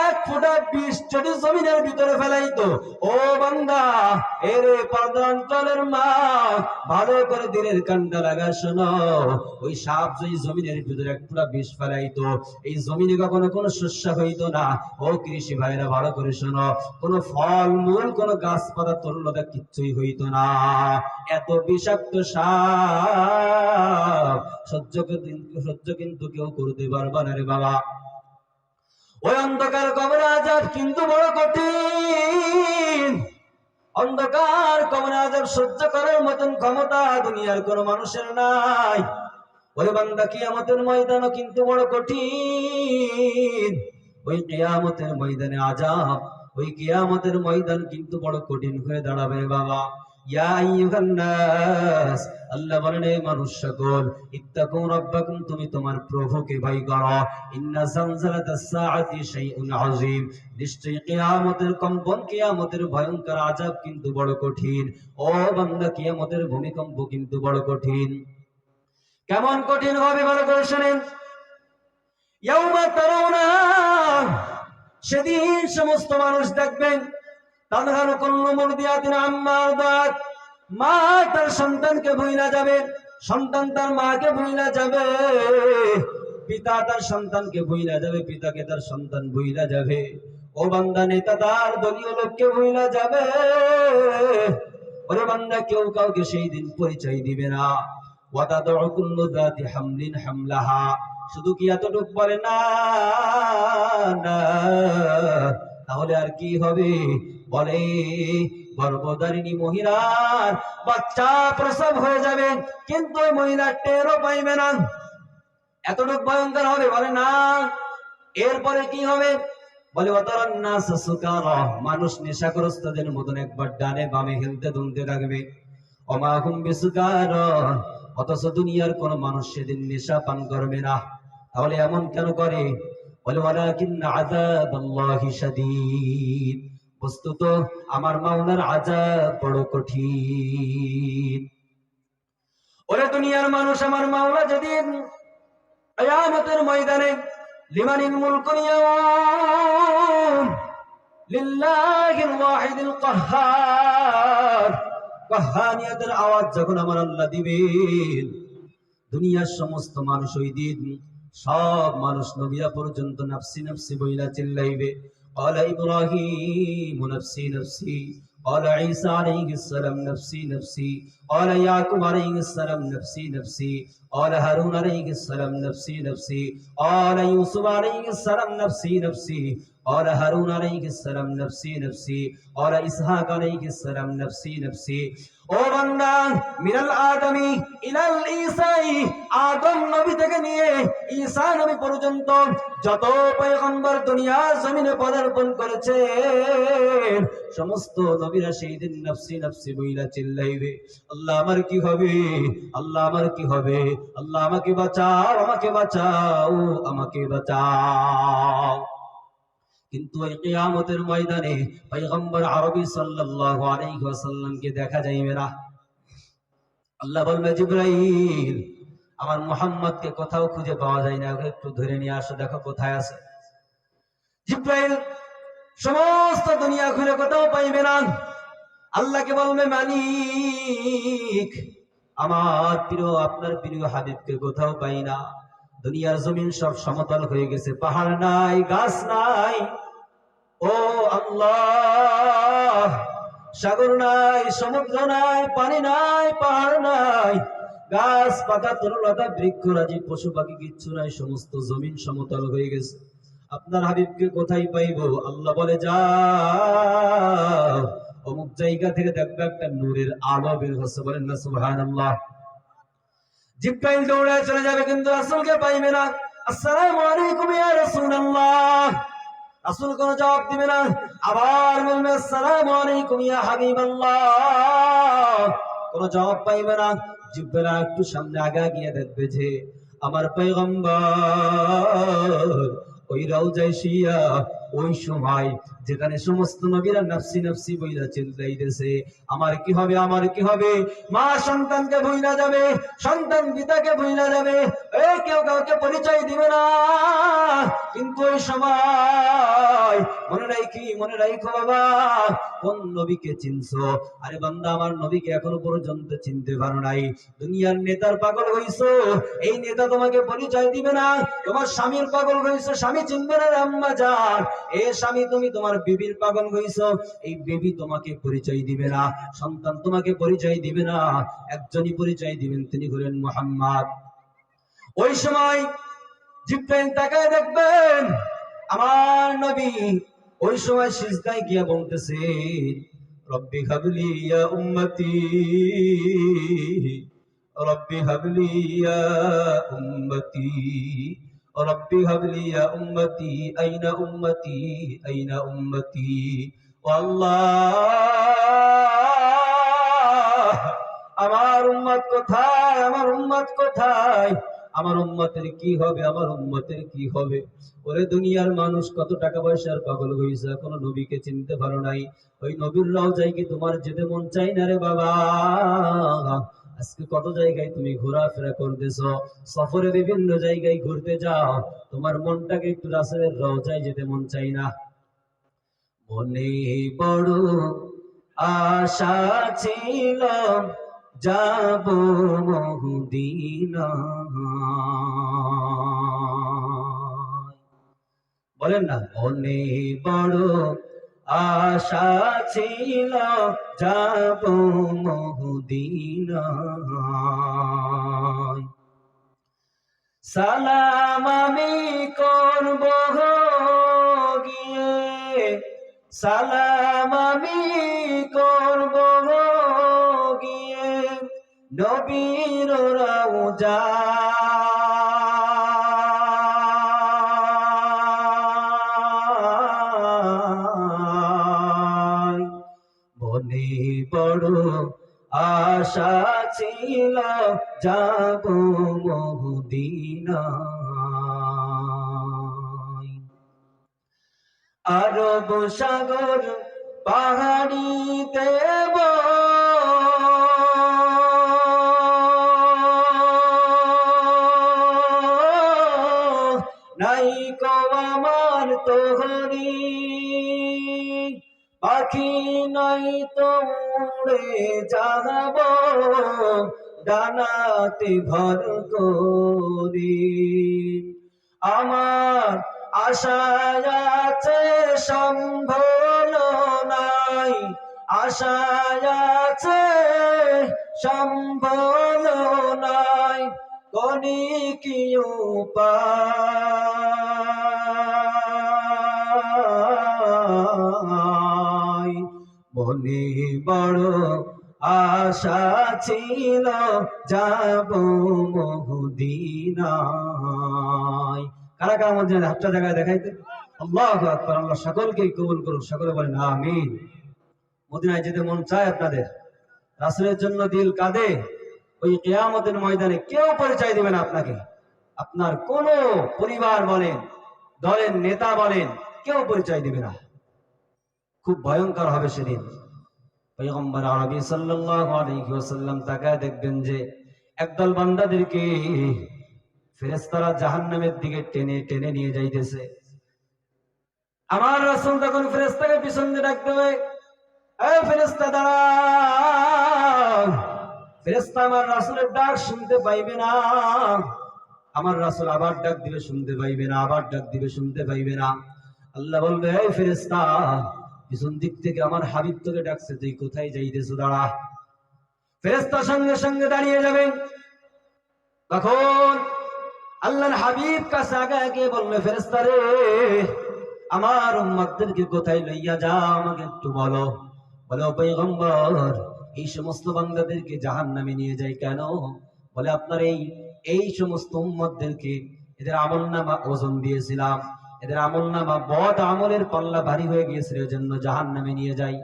1 ফোঁটা বিষ যদি জমিনের ভিতরে ফেলাইতো, ও বান্দা এর পর্দাঞ্চলের মা ভালো করে দিনের কানটা লাগা শোনো, ওই সাপ যদি জমিনের ভিতরে 1 ফোঁটা বিষ ফেলাইতো, এই জমিনে কখনো কোনো শস্য হইতো না। ও কৃষি ভাইরা ভালো করে শোনো, কোনো ফল মূল কোনো গাছপাতা তরুলতা কিচ্ছুই হইতো না। এত বিষাক্ত সাপ সহ্য কিন্তু কেউ করতে পারবে না রে বাবা। ওই অন্ধকার কবরে আযাব কিন্তু বড় কঠিন। অন্ধকার কবরে আযাব সহ্য করার মতন ক্ষমতা দুনিয়ার কোন মানুষের নাই। ওরে বান্দা, কিয়ামতের ময়দানও কিন্তু বড় কঠিন। ওই কিয়ামতের ময়দানে আযাব, ওই কিয়ামতের ময়দান কিন্তু বড় কঠিন হয়ে দাঁড়াবে বাবা। ইয়া আইয়ুহান নাস, আল্লাহ বলেন হে মানুষ সকল, ইত্তাকু রাব্বাকুম, তুমি তোমার প্রভুকে ভয় করো। ইন্না জালজালাতাস সাআতি শাইউন আযীম, নিশ্চয়ই কিয়ামতের কম্পন, কিয়ামতের ভয়ঙ্কর আযাব কিন্তু বড় কঠিন। ও বান্দা, কিয়ামতের ভূমিকম্প কিন্তু বড় কঠিন। কেমন কঠিন হবে ভালো করে শুনেন। ইয়াউমা তারাউনা, সেদিন সমস্ত মানুষ দেখবেন, তানহারু কুল্লু মুরদিয়াতিন আম্মা আরদাত, মা তার সন্তানকে ভুইলা যাবে, সন্তান তার মাকে ভুইলা যাবে, পিতা তার সন্তানকে ভুইলা যাবে, পিতাকে তার সন্তান ভুইলা যাবে। ও বান্দা, নেতা তার দলীয় লোককে ভুইলা যাবে। ওরে বান্দা, কেউ কাউকে সেই দিন পরিচয় দিবে না। ওয়াতাদউ কুল্লু যাতি হামলিন হামলাহা, শুধু কি এতটুক বলে না, তাহলে আর কি হবে? বলে গর্ভধারিণী মহিলার বাচ্চা প্রসব হয়ে যাবে, কিন্তু ওই মহিলা টেরও পাইবে না। এতটুক ভয়ঙ্কর হবে। বলে না, এরপরে কি হবে? বলে ওয়াতারান নাস সুকারা, মানুষ নেশাগ্রস্তদের মতন একবার ডানে বামে হেলতে দুলতে থাকবে। ওমা হুম বিসুকারা, অথচ দুনিয়ার কোন মানুষ সেদিন নেশা পান করবে না। তাহলে এমন কেন করে? বলে ওয়ালাকিন্না আযাবাল্লাহি শাদীদ, বস্তুত আমার মাওলার আযাব বড় কঠিন। ওরে দুনিয়ার মানুষ, আমার মাওলা যেদিন কিয়ামতের ময়দানে লিমানিল মুলকুল ইয়াওম লিল্লাহিল ওয়াহিদিল কাহ্হার, কাহ্হানিয়াতের আওয়াজ যখন আমার আল্লাহ দিবেন, দুনিয়ার সমস্ত মানুষ ওই দিন, সব মানুষ নবীরা পর্যন্ত নাফসি নাফসি বইলা চিল্লাইবে। ক্বালা ইব্রাহিম নাফসি নাফসি, قال عيسى عليه السلام نفسي نفسي، قال يعقوب عليه السلام نفسي نفسي، قال هارون عليه السلام نفسي نفسي، قال يوسف عليه السلام نفسي نفسي، قال هارون عليه السلام نفسي نفسي، قال إسحاق عليه السلام نفسي نفسي। ও বান্দা, মিনাল আদমি ইলাল ঈসাই, আদম নবী থেকে নিয়ে ঈসা নবী পর্যন্ত যত পয়গম্বর দুনিয়ার জমিনে পদার্পণ করেছে, সমস্ত নবীরা সেই দিন নফসি নফসি বইলা চিল্লাইবে, আল্লাহ আমার কি হবে, আল্লাহ আমার কি হবে, আল্লাহ আমাকে বাঁচাও, আমাকে বাঁচাও, আমাকে বাঁচাও। কিন্তু এই কিয়ামতের ময়দানে পয়গম্বর আরবি সাল্লাল্লাহু আলাইহি ওয়াসাল্লামকে দেখা যাইবে না। আল্লাহ বলবে, জিবরাইল, আমার মুহাম্মদকে কোথাও খুঁজে পাওয়া যায় না, একটু ধরে নিয়ে আসো, দেখো কোথায় আছে। জিবরাইল সমস্ত দুনিয়া ঘুরে কোথাও পাইবে না। আল্লাহকে বলবে, মালিক, আমার প্রিয়, আপনার প্রিয় হাবিবকে কোথাও পাই না। দুনিয়ার জমিন সব সমতল হয়ে গেছে, পাহাড় নাই, গাছ নাই। ও আল্লাহ, সাগর নাই, সমুদ্র নাই, পানি নাই, পাহাড় নাই, গাছ পাতা তরুলতা বৃক্ষরাজি পশু পাখি কিচ্ছু নাই, সমস্ত জমিন সমতল হয়ে গেছে। আপনার হাবিবকে কোথায় পাইবো? আল্লাহ বলে যাও অমুক জায়গা থেকে দেখবে একটা নূরের আলো বের হচ্ছে, বলেন না সুবহানাল্লাহ। জিব্রাইল দৌড়ায় চলে যাবে কিন্তু রাসূলকে পাইবে না। আসসালামু আলাইকুম ইয়া রাসূলুল্লাহ, রাসূল কোনো জবাব দিবে না। আবার বলবে আসসালামু আলাইকুম ইয়া হাবিবাল্লাহ, কোনো জবাব পাইবে না। জিব্রাইল একটু সামনে আগা গিয়ে দেখবে যে আমার পয়গম্বর ওই রওজায় শুইয়া ওই সময় যেখানে সমস্ত নবীরা নাফসি নাফসি বইলা চিল্লাইতেছে, আমার কি হবে, আমার কি হবে। মা সন্তানকে ভুইলা যাবে, সন্তান পিতাকে ভুইলা যাবে, এই কেউ কাউকে পরিচয় দিবে না। কিন্তু ওই সময় মনে রাখো বাবা, কোন নবীকে চিনছো? আরে বান্দা, আমার নবীকে এখনো পর্যন্ত চিনতে পারো নাই। দুনিয়ার নেতার পাগল হইছো, এই নেতা তোমাকে পরিচয় দিবে না। তোমার স্বামীর পাগল হইছো, স্বামী চিনবে না আম্মা জান। এ স্বামী, তুমি তোমার বিবির পাগল হইছো, এই বিবি তোমাকে পরিচয় দিবে না। সন্তান তোমাকে পরিচয় দিবে না। একজনই পরিচয় দিবেন, তিনি হলেন মুহাম্মদ। ওই সময় জিব্রাইল তাকায় দেখবেন আমার নবী ওই সময় সিজদায় গিয়ে বলতেছে, রব্বি হাবলি ইয়া উম্মতি, রব্বি হাবলি ইয়া উম্মতি, রব্বি হাবলি ইয়া উম্মতি, আইনা উম্মতি, আইনা উম্মতি। ও আল্লাহ, আমার উম্মত কোথায়, আমার উম্মত কোথায়, আমার উম্মতের কি হবে, আমার উম্মতের কি হবে। ওরে দুনিয়ার মানুষ কত টাকা পয়সার পাগল হইছে, কোনো নবীকে চিনতে পারো নাই। ওই নবীর রওজায় কি তোমার যেতে মন চাই না রে বাবা? আজকে কত জায়গায় তুমি ঘোরাফেরা করতেছো, সফরে বিভিন্ন জায়গায় ঘুরতে যাও, তোমার মনটাকে একটু রাসূলের রওজায় যেতে মন চাই না? মনে বড় আশা ছিল যাব মদিনা, বলেন না, মনে বড় আশা ছিল যাব মদিনা। সালাম আমি করব গিয়ে, সালাম আমি করব গিয়ে নবীর রওজায়। মনে বড় আশা ছিল যাব মদিনায়। আরব সাগর পাহাড়ি দেব, নাই কো আমার তোহরি, পাখি নাই তো উড়ে যাব ডানাতে ভর করি। আমার আশায় আছে সম্বল নাই, আশায় আছে সম্বল নাই, করি কি উপায়। মনে বড় আশা ছিল যাব মদিনায়। কারা কারা মধ্যে হাতটা জায়গায় দেখাইতে? আল্লাহু আকবার। আল্লাহ সকলকে কবুল করুন, সকলে বলেন আমিন। মদিনায় যেতে মন চায় আপনাদের? রাসূলের জন্য দিল কাঁদে? ওই কিয়ামতের ময়দানে কেউ পরিচয় দিবে না আপনাকে। আপনার কোন পরিবার বলেন, দলের নেতা বলেন, কেউ পরিচয় দিবে না। খুব ভয়ঙ্কর হবে সেদিন। পয়গম্বর আরবি সাল্লাল্লাহু আলাইহি ওয়াসাল্লাম তাকায় দেখবেন যে একদল বান্দাদেরকে ফেরেশতারা জাহান্নামের দিকে টেনে টেনে নিয়ে যাইতেছে। আমার রাসূল তখন ফেরেশতাকে পিছন দিয়ে ডাক দেবে, এই ফেরেশতা দাঁড়াও। ফেরেশতা আমার রাসূলের ডাক শুনতে পাইবে না। আমার রাসূল আবার ডাক দিবে, শুনতে পাইবে না, আবার ডাক দিবে, শুনতে পাইবে না। আল্লাহ বলবে, এই ফেরেশতা, পিছন দিক থেকে আমার হাবিব তোকে ডাকছে, তুই কোথায় যাইতেছো, দাঁড়া। ফেরেশতা সঙ্গে সঙ্গে দাঁড়িয়ে যাবে। তখন আল্লাহর হাবিব কাছে আগায় গিয়ে বলল, ফেরেশতা রে, আমার উম্মতদেরকে কোথায় লইয়া যাও আমাকে একটু বলো। বলে, ও পয়গম্বর, এই সমস্ত বান্দাদেরকে জাহান্নামে নিয়ে যায় কেন? বলে, আপনার এই সমস্ত উম্মতদেরকে এদের আমলনামা ওজন দিয়েছিলাম, এদের আমলনামা বদ আমলের পাল্লা ভারী হয়ে গিয়েছিল, এজন্য জাহান্নামে নিয়ে যাই।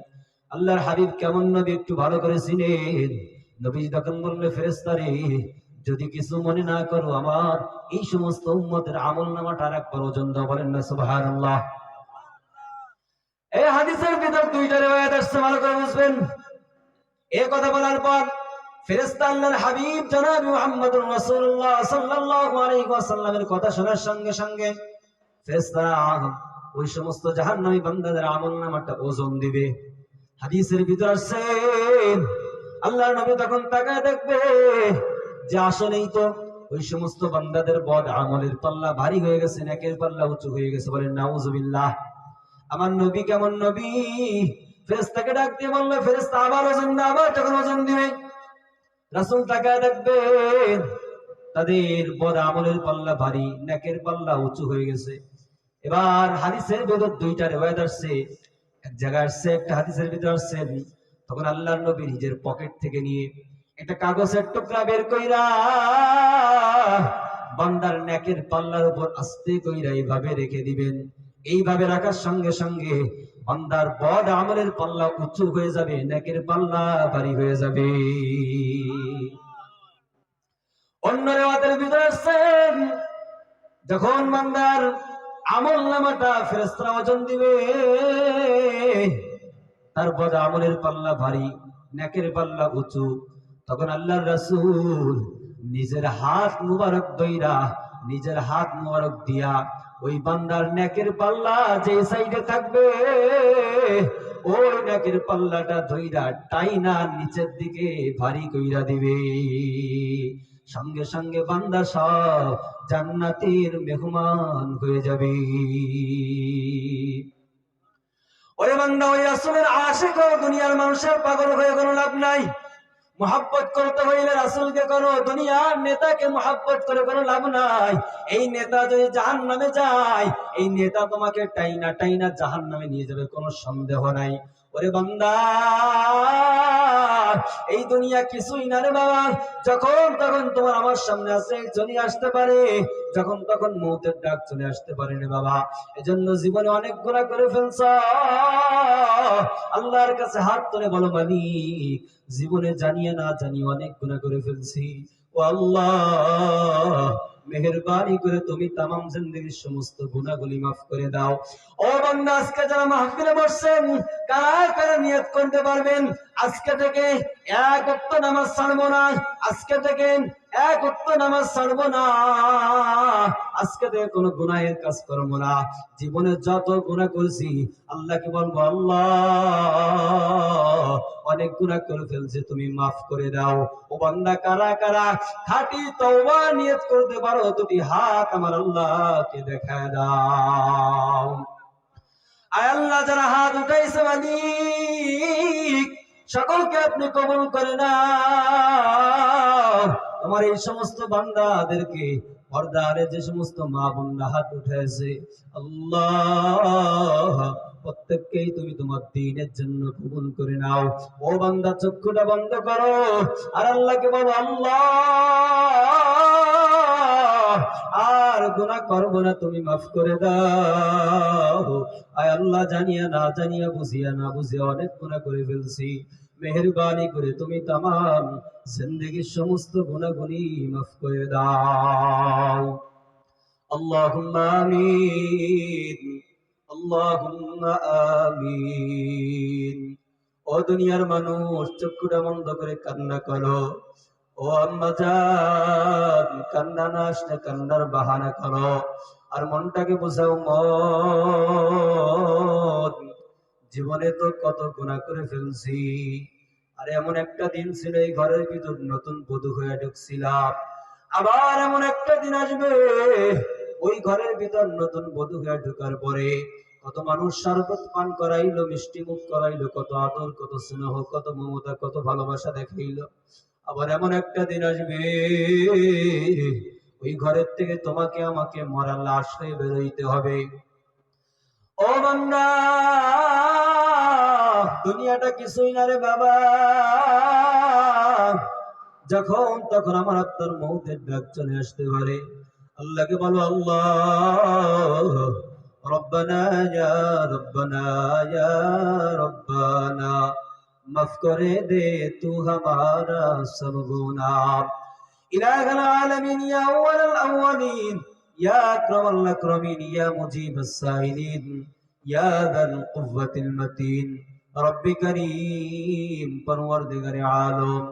আল্লাহর হাবিব কেমন নবী একটু ভালো করে চিনেন। নবী তখন বললে, ফেরেশতা রে, যদি কিছু মনে না করো, আমার এই সমস্ত উম্মতের আমলনামাটা একবার ওজন দাও। বলেন না সুবহানাল্লাহ। এই হাদিসের ভিতর দুইটা রিওয়ায়াত আসছে, ভালো করে বুঝবেন। এই কথা বলার পর ফেরেশতা আল্লাহর হাবিব জনাব মুহাম্মদুর রাসূলুল্লাহ সাল্লাল্লাহু আলাইহি ওয়াসাল্লামের কথা শোনার সঙ্গে সঙ্গে ফেরেশতারা ওই সমস্ত জাহান্নামী বান্দাদের আমলনামাটা ওজন দিবে। হাদিসের ভিতর আছে, আল্লাহর নবী তখন তাকায় দেখবে যে আসলেই তো ওই সমস্ত বান্দাদের বদ আমলের পাল্লা ভারী হয়ে গেছে, নেকের পাল্লা উঁচু হয়ে গেছে। বলেন নাউজুবিল্লাহ। আমার নবী কেমন নবী! ফেরেশতাকে ডাক দিয়ে বলল, ফেরেশতা আবার ওজন দাও। আবার যখন ওজন দিবে, রাসূল তাকায় দেখবে তাদের বদ আমলের পাল্লা ভারী, নেকের পাল্লা উঁচু হয়ে গেছে। এবার হাদিসের ভিতর দুইটা রিওয়ায়াত আসছে। এক জায়গায় আসছে, একটা হাদিসের ভিতর আসছে, তখন আল্লাহর নবী নিজের পকেট থেকে নিয়ে একটা কাগজের টুকরা বের কইরা বান্দার নেকের পাল্লার উপর আস্তে কইরা এইভাবে রেখে দিবেন। এইভাবে রাখার সঙ্গে সঙ্গে বান্দার বদ আমলের পাল্লা উঁচু হয়ে যাবে, নেকের পাল্লা ভারী হয়ে যাবে। অন্য রিওয়ায়াতের ভিতর আছে, যখন বান্দার আমলনামাটা ফেরেশতারা ওজন দিবে, তার বদ আমলের পাল্লা ভারী, নেকের পাল্লা উঁচু, তখন আল্লাহর রাসূল নিজের হাত মুবারক দইরা, নিজের হাত মুবারক দিয়া ওই বান্দার নেকের পাল্লা যে সাইডে থাকবে, ওই নেকের পাল্লাটা ধইরা টাইনা নিচের দিকে ভারী কইরা দিবে। সঙ্গে সঙ্গে বান্দা সব জান্নাতের মেহমান হয়ে যাবে। ওরে বান্দা, ওই রাসূলের আশিক ও দুনিয়ার মানুষের পাগল হয়ে কোনো লাভ নাই। মুহাব্বত করতে হইলে রাসূলকে করো, দুনিয়ার নেতাকে মুহাব্বত করে কোনো লাভ নাই। এই নেতা যদি জাহান্নামে যায়, এই নেতা তোমাকে টাইনা টাইনা জাহান্নামে নিয়ে যাবে, কোনো সন্দেহ নাই। ওরে বান্দা, এই দুনিয়া কিছুই না রে বাবা। যখন তখন তোমার আমার সামনে আছে চলে আসতে পারে, যখন তখন মৌতের ডাক চলে আসতে পারে রে বাবা। এজন্য জীবনে অনেক গুনাহ করে ফেলছ, আল্লাহর কাছে হাত তুলে বলো, মালিক, জীবনে জানিয়ে না জানিয়ে অনেক গুনাহ করে ফেলছি। ও আল্লাহ, মেহেরবানি করে তুমি তামাম জিন্দেগীর সমস্ত গুনাহগুলি মাফ করে দাও। ও বান্দা, আজকে যারা মাহফিলে বসছেন, কারা কারা নিয়ত করতে পারবেন আজকে থেকে এক ওয়াক্ত নামাজ ছাড়বো না, আজকে থেকে এক ওয়াক্ত নামাজ ছাড়বো না, আজকে থেকে কোনো গুনাহের কাজ করবো না। জীবনে যত গুনাহ করেছি আল্লাহকে বলবো, আল্লাহ অনেক গুনাহ করে ফেলছি, তুমি মাফ করে দাও। ও বান্দা, কারা কারা খাঁটি তওবা নিয়ত করতে পারো, দুটি হাত আমার আল্লাহকে দেখায় দাও। আয় আল্লাহ, যারা হাত উঠাইছে মালিক, সকলকে আপনি কবুল করে নাও। তোমার এই সমস্ত বান্দাদেরকে, পর্দারে যে সমস্ত মা বোনরা হাত উঠেছে, আল্লাহ প্রত্যেককেই তুমি তোমার দ্বীনের জন্য কবুল করে নাও। ও বান্দা, চক্ষুটা বন্ধ করো আর আল্লাহকে বলো, আল্লাহ আর গুনাহ করব না, তুমি মাফ করে দাও। আয় আল্লাহ, জানিয়া না জানিয়া, বুঝিয়া না বুঝিয়া অনেক গুনাহ করে ফেলছি, মেহেরবানি করে তুমি তামাম জিন্দেগীর সমস্ত গুনাহগুলি মাফ করে দাও। আল্লাহুম্মা আমিন, আল্লাহুম্মা আমিন। ও দুনিয়ার মানুষ, চক্ষুটা বন্ধ করে কান্না করো। ও আম্মা জান, কান্না না আসলে কান্নার বাহানা করো আর মনটাকে বোঝাও, মন জীবনে তো কত গুনাহ করে ফেলছি। আর এমন একটা দিন ছিল, এই ঘরের ভিতর নতুন বধূ হয়ে ঢুকছিলাম। আবার এমন একটা দিন আসবে, ওই ঘরের ভিতর নতুন বধূ হয়ে ঢোকার পরে কত মানুষ শরবত পান করাইলো, মিষ্টি মুখ করাইলো, কত আদর, কত স্নেহ, কত মমতা, কত ভালোবাসা দেখাইলো। আবার এমন একটা দিন আসবে, ওই ঘরের থেকে তোমাকে আমাকে মরা লাশ হয়ে বেরোইতে হবে। ও বান্দা, দুনিয়াটা কিছুই না রে বাবা। যখন তখন আমার আপনার মৌতের ডাক চলে আসতে পারে। আল্লাহকে বলো, আল্লাহ রব্বানা ইয়া রব্বানা ইয়া রব্বানা মাফ করে দে তু হামারা সব গুনাহ। ইলাহুল আলামিন ইয়া আউয়ালুল আউয়ালিন ইয়া আকরামাল আকরামিন ইয়া মুজিবাস সাইলিন ইয়া যাল কুওয়াতিল মাতিন রব্বি কারীম পরওয়ারদিগারে আলম।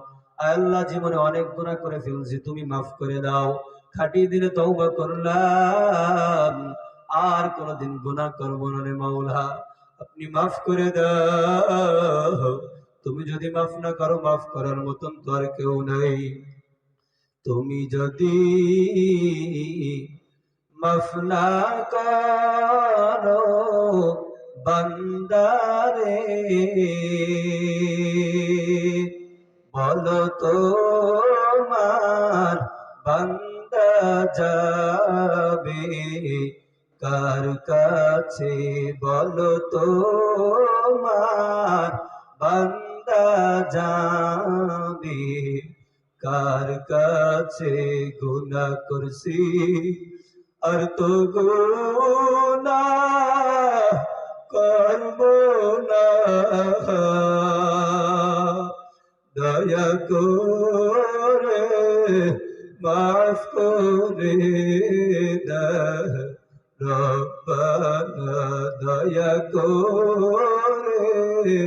আল্লাহ, জীবনে অনেক গুনাহ করে ফেলছি, তুমি মাফ করে দাও। খাঁটি দিনে তওবা করলাম, আর কোনদিন গুনাহ করব না রে মাওলা, আপনি মাফ করে দাও। তুমি যদি মাফ না করো, মাফ করার মতন তো আর কেউ নাই। তুমি যদি মাফ না করো বান্দারে, বলো তোমার বান্দা যাবে কার কাছে? বলো তোমার বান্দা যাবে কার কাছে? গুনাহ করছি আর তো গুনাহ করব না, দয়া করে মাফ করে দাও রব্বানা, দয়া করে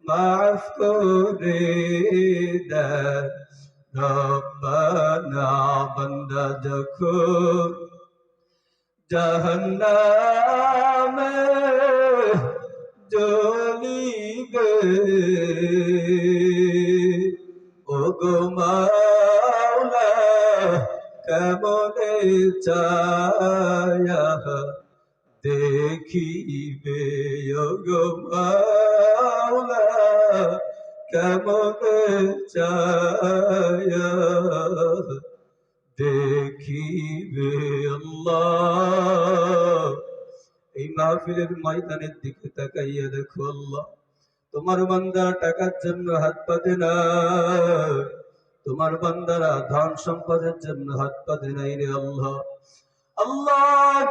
মাফ করে দাও রব্বানা। বান্দা যখন জাহান্নামে জ্বলিবে, ও গো মাওলা কেমনে চায়া দেখিবে, ও গো মাওলা কেমনে চায়া দেখিবে। আল্লাহ, এই মাহফিলের ময়দানের দিকে তাকাইয়া দেখো আল্লাহ, তোমার বান্দারা টাকার জন্য হাত পাতে না, তোমার বান্দারা ধন সম্পদের জন্য হাত পাতে নাই রে আল্লাহ। আল্লাহ,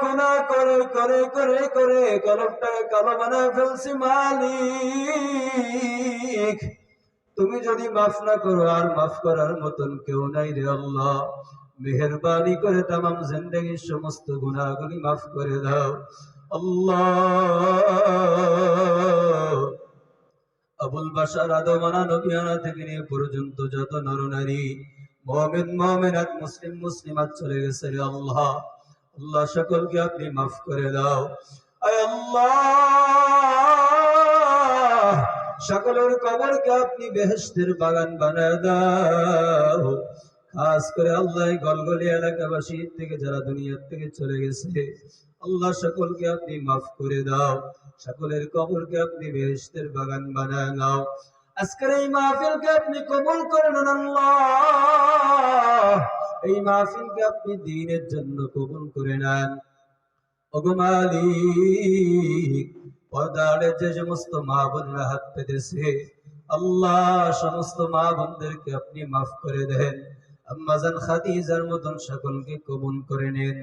গুনাহ করে করে করে করে কলবটাকে কালো বানায় ফেলছি মালিক, তুমি যদি মাফ না করো আর মাফ করার মতন কেউ নাই রে আল্লাহ। মেহেরবানি করে তামাম জিন্দেগির সমস্ত গুনাহগুলি মাফ করে দাও আল্লাহ। আবুল বাশার আদম আনা নবী আনা থেকে নিয়ে পর্যন্ত যত নরনারী মুমিন মুমিনাত মুসলিম মুসলিমাত চলে গেছে রে আল্লাহ, আল্লাহ সকলকে আপনি মাফ করে দাও। আয় আল্লাহ, সকলের কবরকে আপনি বেহেশতের বাগান বানায় দাও। খাস করে আল্লাহ গলগলি এলাকাবাসী থেকে যারা দুনিয়ার থেকে চলে গেছে, আল্লাহ সকলকে আপনি মাফ করে দাও, সকলের কবরকে আপনি বেহেশতের বাগান বানায় দাও। আজকের এই মাহফিলকে আপনি কবুল করে নেন আল্লাহ, এই মাহফিলকে আপনি দ্বীনের জন্য কবুল করে নেন। ওগো মালিক, পর্দারে যে সমস্ত মা বোনরা হাত পেতেছে আল্লাহ, সমস্ত মা বোনদেরকে আপনি মাফ করে দেন। আম্মাজান খাদিজার মতন সকলকে কবুল করে নেন,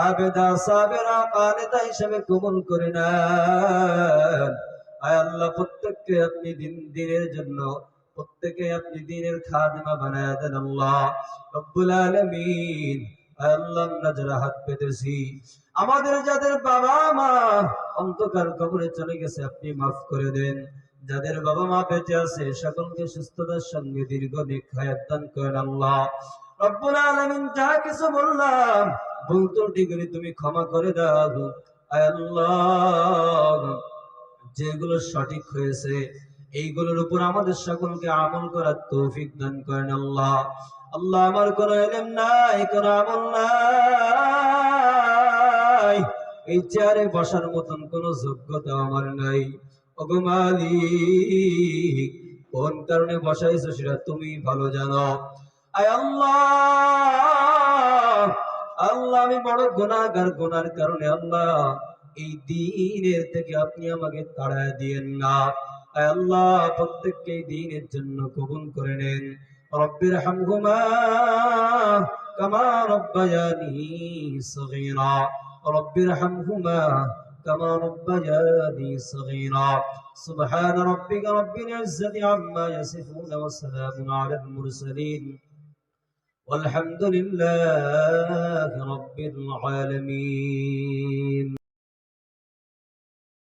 আবেদা সাবেরা কানেতা হিসেবে কবুল করে নেন। আয় আল্লাহ, প্রত্যেককে আপনি দিনের জন্য প্রত্যেকে আপনি দ্বীনের খাদেমা বানায় দেন আল্লাহ রব্বুল আলামিন। আয় আল্লাহ, আমরা যারা হাত পেতেছি, আমাদের যাদের বাবা মা অন্ধকার কবরে চলে গেছে আপনি মাফ করে দেন, যাদের বাবা মা বেঁচে আছে সকলকে সুস্থতার সঙ্গে দীর্ঘ নেক হায়াত দান করেন আল্লাহ রব্বুল আলামিন। যা কিছু বললাম ভুল ত্রুটিগুলি তুমি ক্ষমা করে দাও। আয় আল্লাহ, যেগুলো সঠিক হয়েছে এইগুলোর উপর আমাদের সকলকে আমল করার তৌফিক দান করেন আল্লাহ। আল্লাহ, আমার কোনো ইলম নাই, কোনো আমল নাই, এই চেয়ারে বসার মতন কোনো যোগ্যতা আমার নাই। ওগো মালিক, কোন কারণে বসাইছো সেটা তুমি ভালো জানো। আয় আল্লাহ, আল্লাহ আমি বড় গুনাহগার, গুনার কারণে আল্লাহ এই দিনের থেকে আপনি আমাকে তাড়ায় দিয়েন না। আয় আল্লাহ প্রত্যেককে এই দিনের জন্য কবুল করে নেন। রব্বির হামহুমা কামা রব্বায়ানি সগীরা, রব্বির হামহুমা কামা রব্বায়ানি সগীরা। সুবহান রাব্বিকা রাব্বিল ইজ্জাতি আম্মা ইয়াসিফুন ওয়া সালামুন আলাল মুরসালিন والحمد لله رب العالمين.